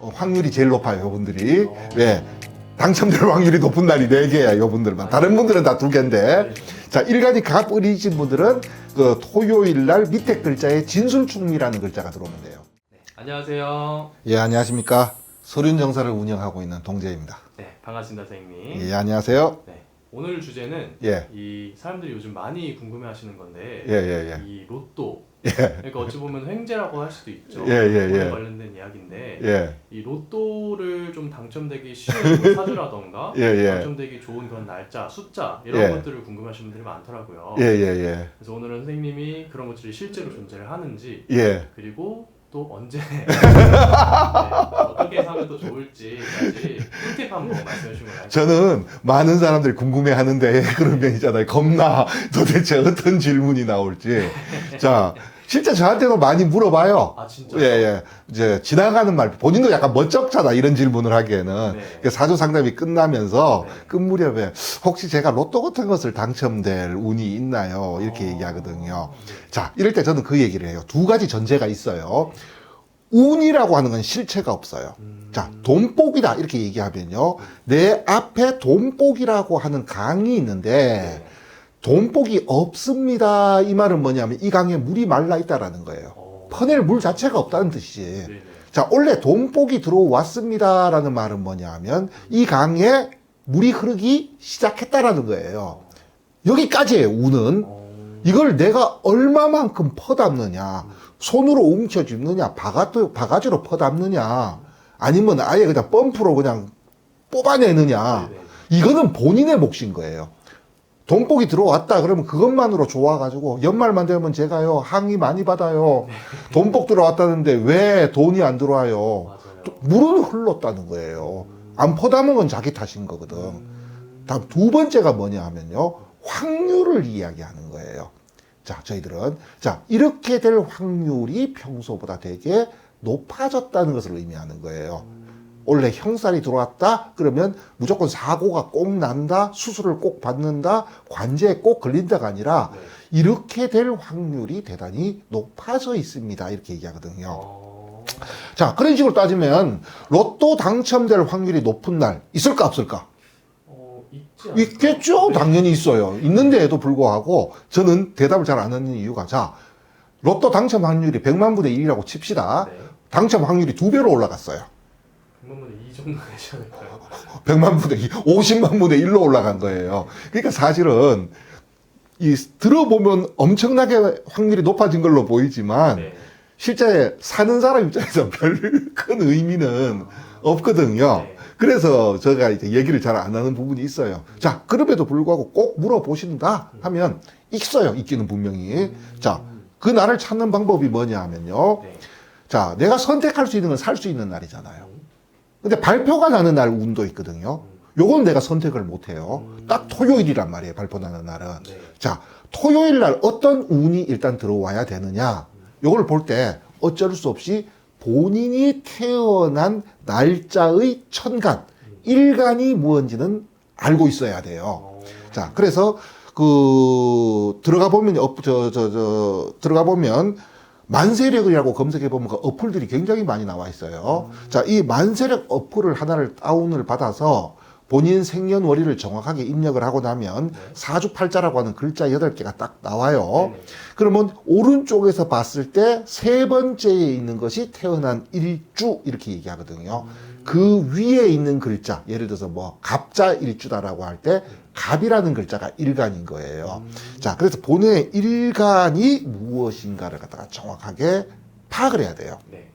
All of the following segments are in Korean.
확률이 제일 높아요, 요분들이. 네. 당첨될 확률이 높은 날이 4개야, 요분들만. 다른 분들은 다 2개인데. 자, 일간이 갑을이신 분들은 그 토요일 날 밑에 글자에 진술충미라는 글자가 들어오면 돼요. 네, 안녕하세요. 예, 안녕하십니까. 서륜정사를 운영하고 있는 동재입니다. 네, 반갑습니다, 선생님. 예, 안녕하세요. 네, 오늘 주제는 예. 이 사람들이 요즘 많이 궁금해하시는 건데, 예. 이 로또. 예. 그러니까 어찌 보면 횡재라고 할 수도 있죠. 예. 돈에 관련된 이야기인데, 예. 이 로또를 좀 당첨되기 쉬운 사주라던가, 예. 당첨되기 좋은 그런 날짜, 숫자 이런 예. 것들을 궁금해하시는 분들이 많더라고요. 예. 그래서 오늘은 선생님이 그런 것들이 실제로 존재를 하는지, 예. 그리고 또 언제 네, 어떻게 하면 더 좋을지까지 꿀팁 한번 말씀해 주시면 알겠습니다. 저는 많은 사람들이 궁금해 하는데 그런 면이잖아요. 겁나 도대체 어떤 질문이 나올지. 자, 실제 저한테도 많이 물어봐요. 아 진짜요? 예. 이제 지나가는 말, 본인도 약간 멋쩍잖아, 이런 질문을 하기에는. 네. 그 사주 상담이 끝나면서 네. 끝 무렵에 혹시 제가 로또 같은 것을 당첨될 운이 있나요? 이렇게 얘기하거든요. 자, 이럴 때 저는 그 얘기를 해요. 2가지 전제가 있어요. 운이라고 하는 건 실체가 없어요. 자, 돈복이다 이렇게 얘기하면요. 내 앞에 돈복이라고 하는 강이 있는데 돈복이 없습니다. 이 말은 뭐냐면 이 강에 물이 말라 있다라는 거예요. 퍼낼 물 자체가 없다는 뜻이지. 네네. 자, 원래 돈복이 들어왔습니다라는 말은 뭐냐면 이 강에 물이 흐르기 시작했다라는 거예요. 여기까지예요, 운은. 이걸 내가 얼마만큼 퍼담느냐, 손으로 움켜쥐느냐, 바가지로 퍼담느냐, 아니면 아예 그냥 펌프로 그냥 뽑아내느냐, 네네. 이거는 본인의 몫인 거예요. 돈복이 들어왔다 그러면 그것만으로 좋아가지고 연말만 되면 제가요 항의 많이 받아요. 돈복 들어왔다는데 왜 돈이 안 들어와요? 맞아요. 또 물은 흘렀다는 거예요. 안 퍼담은 건 자기 탓인 거거든. 다음 2번째가 뭐냐 하면요, 확률을 이야기하는 거예요. 자, 저희들은 자, 이렇게 될 확률이 평소보다 되게 높아졌다는 것을 의미하는 거예요. 원래 형살이 들어왔다 그러면 무조건 사고가 꼭 난다, 수술을 꼭 받는다, 관제에 꼭 걸린다가 아니라 네. 이렇게 될 확률이 대단히 높아져 있습니다, 이렇게 얘기하거든요. 자, 그런 식으로 따지면 로또 당첨될 확률이 높은 날 있을까 없을까? 있지 않을까요? 있겠죠. 당연히 있어요. 있는데에도 불구하고 저는 대답을 잘 안 하는 이유가, 자, 로또 당첨 확률이 100만 분의 1이라고 칩시다. 네. 당첨 확률이 2배로 올라갔어요. 그러면 이 정도 되지 않을까요? 100만 분의 2, 50만 분의 1로 올라간 거예요. 그러니까 사실은 이 들어보면 엄청나게 확률이 높아진 걸로 보이지만 네. 실제 사는 사람 입장에서 별 큰 의미는 없거든요. 네. 그래서 제가 이제 얘기를 잘 안 하는 부분이 있어요. 자, 그럼에도 불구하고 꼭 물어보신다 하면 있어요. 있기는 분명히. 자, 그 날을 찾는 방법이 뭐냐 하면요. 네. 자, 내가 선택할 수 있는 건 살 수 있는 날이잖아요. 근데 발표가 나는 날 운도 있거든요. 요건 내가 선택을 못 해요. 딱 토요일이란 말이에요, 발표 나는 날은. 네. 자, 토요일 날 어떤 운이 일단 들어와야 되느냐. 요걸 볼 때 어쩔 수 없이 본인이 태어난 날짜의 천간, 일간이 무언지는 알고 있어야 돼요. 자, 그래서 들어가 보면 들어가 보면 만세력이라고 검색해 보면 그 어플들이 굉장히 많이 나와 있어요. 자, 이 만세력 어플을 하나를 다운을 받아서 본인 생년월일을 정확하게 입력을 하고 나면 사주팔자라고 하는 글자 8개가 딱 나와요. 네네. 그러면 오른쪽에서 봤을 때 3번째에 있는 것이 태어난 일주 이렇게 얘기하거든요. 그 위에 있는 글자, 예를 들어서 뭐 갑자 일주다라고 할 때 갑이라는 글자가 일간인 거예요. 자, 그래서 본인의 일간이 무엇인가를 갖다가 정확하게 파악을 해야 돼요. 네.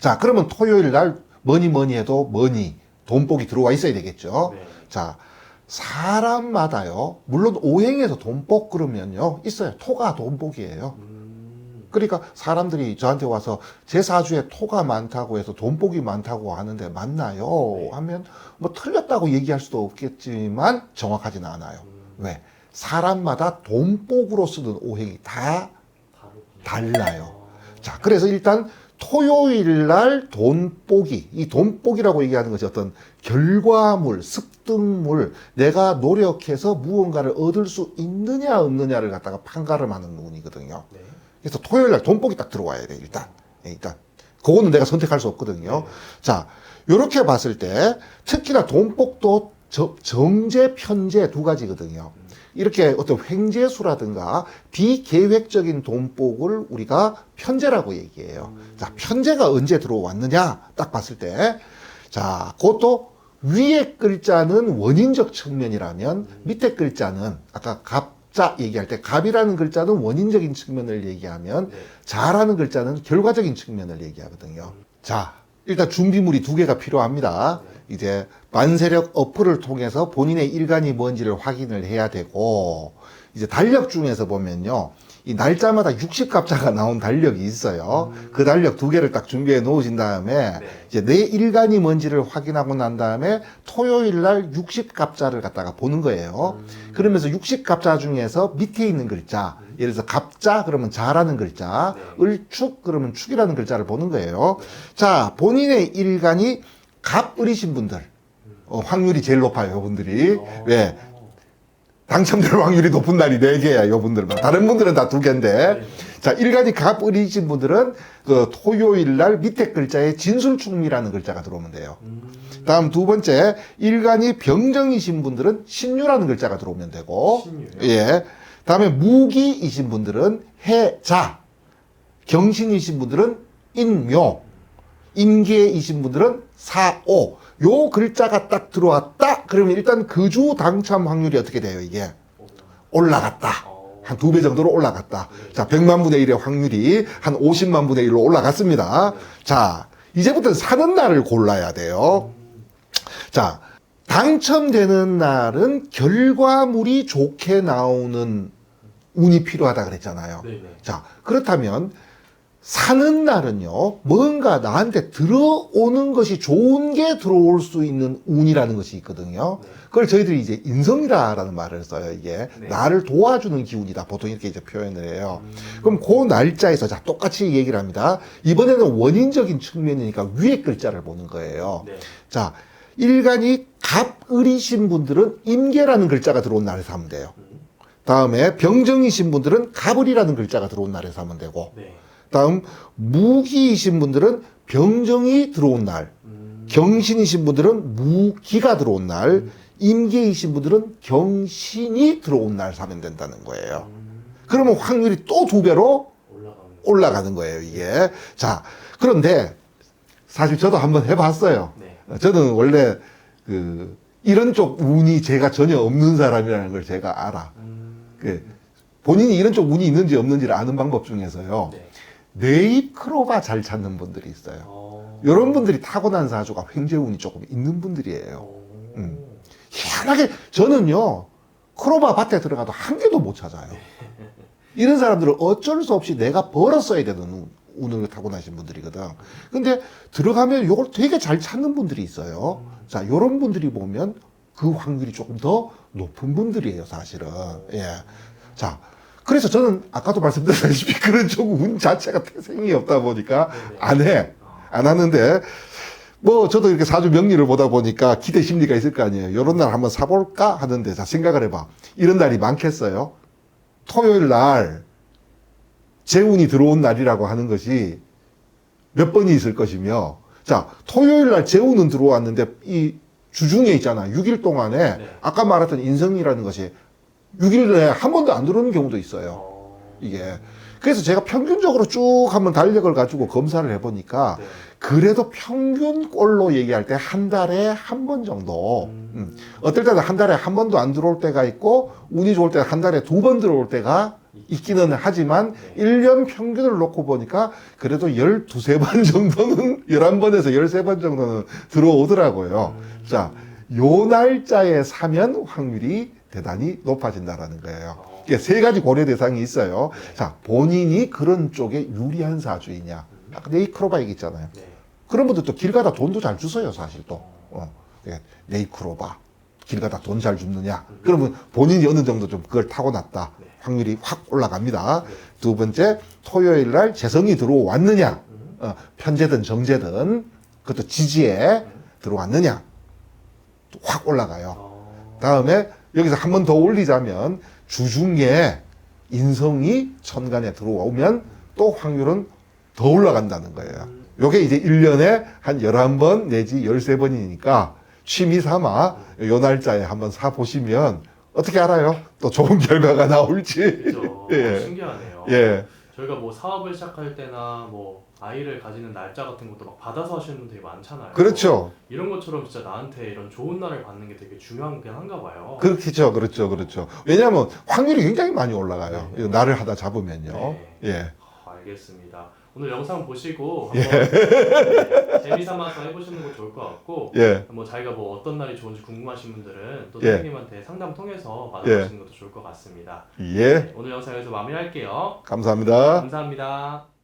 자, 그러면 토요일 날 뭐니 해도 돈복이 들어와 있어야 되겠죠. 네. 자, 사람마다요, 물론 오행에서 돈복 그러면요, 있어요. 토가 돈복이에요. 그러니까 사람들이 저한테 와서 제 사주에 토가 많다고 해서 돈복이 많다고 하는데 맞나요? 네. 하면 뭐 틀렸다고 얘기할 수도 없겠지만 정확하지는 않아요. 왜? 사람마다 돈복으로 쓰는 오행이 다 달라요. 자, 그래서 일단 토요일 날 돈복이, 이 돈복이라고 얘기하는 것이 어떤 결과물, 습득물, 내가 노력해서 무언가를 얻을 수 있느냐 없느냐를 갖다가 판가름하는 운이거든요. 네. 그래서 토요일 날 돈복이 딱 들어와야 돼, 일단. 예, 일단. 그거는 내가 선택할 수 없거든요. 자, 요렇게 봤을 때 특히나 돈복도 정제, 편제 두 가지거든요. 이렇게 어떤 횡재수라든가 비계획적인 돈복을 우리가 편제라고 얘기해요. 자, 편제가 언제 들어왔느냐 딱 봤을 때, 자, 그것도 위에 글자는 원인적 측면이라면 밑에 글자는 아까 갑자 얘기할 때 갑이라는 글자는 원인적인 측면을 얘기하면 자라는 글자는 결과적인 측면을 얘기하거든요. 자, 일단 준비물이 두 개가 필요합니다. 이제 만세력 어플을 통해서 본인의 일간이 뭔지를 확인을 해야 되고, 이제 달력 중에서 보면요, 이 날짜마다 60갑자가 나온 달력이 있어요. 그 달력 두 개를 딱 준비해 놓으신 다음에 이제 내 일간이 뭔지를 확인하고 난 다음에 토요일 날 60갑자를 갖다가 보는 거예요. 그러면서 60갑자 중에서 밑에 있는 글자, 예를 들어서 갑자 그러면 자라는 글자, 을축 그러면 축이라는 글자를 보는 거예요. 자, 본인의 일간이 갑을이신 분들, 확률이 제일 높아요, 이분들이. 왜? 당첨될 확률이 높은 날이 4개야, 요분들만. 다른 분들은 다 2개인데. 자, 일간이 갑을이신 분들은 그 토요일 날 밑에 글자에 진술충미라는 글자가 들어오면 돼요. 다음 두 번째, 일간이 병정이신 분들은 신유라는 글자가 들어오면 되고. 신유요? 예. 다음에 무기이신 분들은 해자. 경신이신 분들은 인묘. 임계이신 분들은 사오. 요 글자가 딱 들어왔다. 그러면 일단 그 주 당첨 확률이 어떻게 돼요, 이게? 올라갔다. 한 2배 정도로 올라갔다. 자, 100만 분의 1의 확률이 한 50만 분의 1로 올라갔습니다. 자, 이제부터는 사는 날을 골라야 돼요. 자, 당첨되는 날은 결과물이 좋게 나오는 운이 필요하다 그랬잖아요. 자, 그렇다면 사는 날은요, 뭔가 나한테 들어오는 것이 좋은 게 들어올 수 있는 운이라는 것이 있거든요. 그걸 저희들이 이제 인성이라는 말을 써요, 이게. 나를 도와주는 기운이다. 보통 이렇게 이제 표현을 해요. 그럼 그 날짜에서, 자, 똑같이 얘기를 합니다. 이번에는 원인적인 측면이니까 위에 글자를 보는 거예요. 자, 일간이 갑을이신 분들은 임계라는 글자가 들어온 날에서 하면 돼요. 다음에 병정이신 분들은 갑을이라는 글자가 들어온 날에서 하면 되고. 다음 무기이신 분들은 병정이 들어온 날, 경신이신 분들은 무기가 들어온 날, 임계이신 분들은 경신이 들어온 날 사면 된다는 거예요. 그러면 확률이 또 2배로 올라가는 거예요, 이게. 자, 그런데 사실 저도 한번 해봤어요. 저는 원래 이런 쪽 운이 제가 전혀 없는 사람이라는 걸 제가 알아. 본인이 이런 쪽 운이 있는지 없는지를 아는 방법 중에서요. 네잎크로바 잘 찾는 분들이 있어요. 이런 분들이 타고난 사주가 횡재운이 조금 있는 분들이에요. 희한하게 저는요, 크로바 밭에 들어가도 한 개도 못 찾아요. 이런 사람들은 어쩔 수 없이 내가 벌었어야 되는 운을 타고나신 분들이거든. 근데 들어가면 이걸 되게 잘 찾는 분들이 있어요. 자, 이런 분들이 보면 그 확률이 조금 더 높은 분들이에요, 사실은. 예. 자, 그래서 저는 아까도 말씀드렸다시피 그런 쪽 운 자체가 태생이 없다 보니까 안 하는데, 뭐 저도 이렇게 사주 명리를 보다 보니까 기대 심리가 있을 거 아니에요. 이런 날 한번 사볼까 하는데, 자, 생각을 해봐. 이런 날이 많겠어요? 토요일 날 재운이 들어온 날이라고 하는 것이 몇 번이 있을 것이며, 자, 토요일 날 재운은 들어왔는데 이 주중에 있잖아. 6일 동안에 아까 말했던 인성이라는 것이 6일 내에 한 번도 안 들어오는 경우도 있어요. 이게. 그래서 제가 평균적으로 쭉 한번 달력을 가지고 검사를 해보니까 그래도 평균꼴로 얘기할 때 한 달에 한 번 정도, 어떨 때는 한 달에 한 번도 안 들어올 때가 있고 운이 좋을 때는 한 달에 2번 들어올 때가 있기는 하지만 1년 평균을 놓고 보니까 그래도 12~13번 정도는 11번에서 13번 정도는 들어오더라고요. 자, 요 날짜에 사면 확률이 대단히 높아진다라는 거예요. 이게 3가지 고려 대상이 있어요. 자, 본인이 그런 쪽에 유리한 사주이냐. 아까 네이크로바 얘기했잖아요. 그런 분들 또 길 가다 돈도 잘 주세요, 사실 또. 네이크로바. 길 가다 돈 잘 줍느냐. 그러면 본인이 어느 정도 좀 그걸 타고났다. 확률이 확 올라갑니다. 두 번째, 토요일 날 재성이 들어왔느냐. 편제든 정제든 그것도 지지에 들어왔느냐. 확 올라가요. 다음에 여기서 한 번 더 올리자면 주중에 인성이 천간에 들어오면 또 확률은 더 올라간다는 거예요. 요게 이제 1년에 한 11번 내지 13번이니까 취미 삼아 요 날짜에 한번 사 보시면 어떻게 알아요? 또 좋은 결과가 나올지. 그죠. 예. 신기하네요. 예. 저희가 뭐 사업을 시작할 때나 뭐 아이를 가지는 날짜 같은 것도 막 받아서 하시는 분들이 많잖아요. 그렇죠. 이런 것처럼 진짜 나한테 이런 좋은 날을 받는 게 되게 중요한 게 한가 봐요. 그렇죠. 그렇죠. 그렇죠. 왜냐하면 확률이 굉장히 많이 올라가요. 네. 이거 날을 하다 잡으면요. 네. 예. 알겠습니다. 오늘 영상 보시고 한번 네, 재미삼아서 해보시는 거 좋을 것 같고 예. 뭐 자기가 뭐 어떤 날이 좋은지 궁금하신 분들은 또 예. 선생님한테 상담 통해서 받아보시는 것도 좋을 것 같습니다. 예. 네, 오늘 영상 여기서 마무리할게요. 감사합니다. 감사합니다.